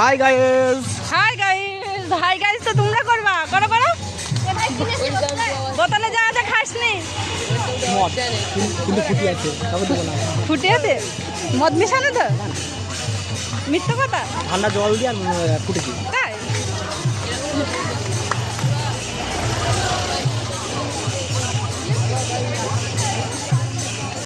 Hi guys. Hi guys তো তোমরা করবা, করো করো। বোতলে যা আছে খাসনি, মদ কিন্তু ফুটি আছে, তবে দেবো না। ফুটে আছে মদ মিশানো তো, মিথ্যা কথা। ঠান্ডা জল দিয়ে আর ফুটেছি। তাই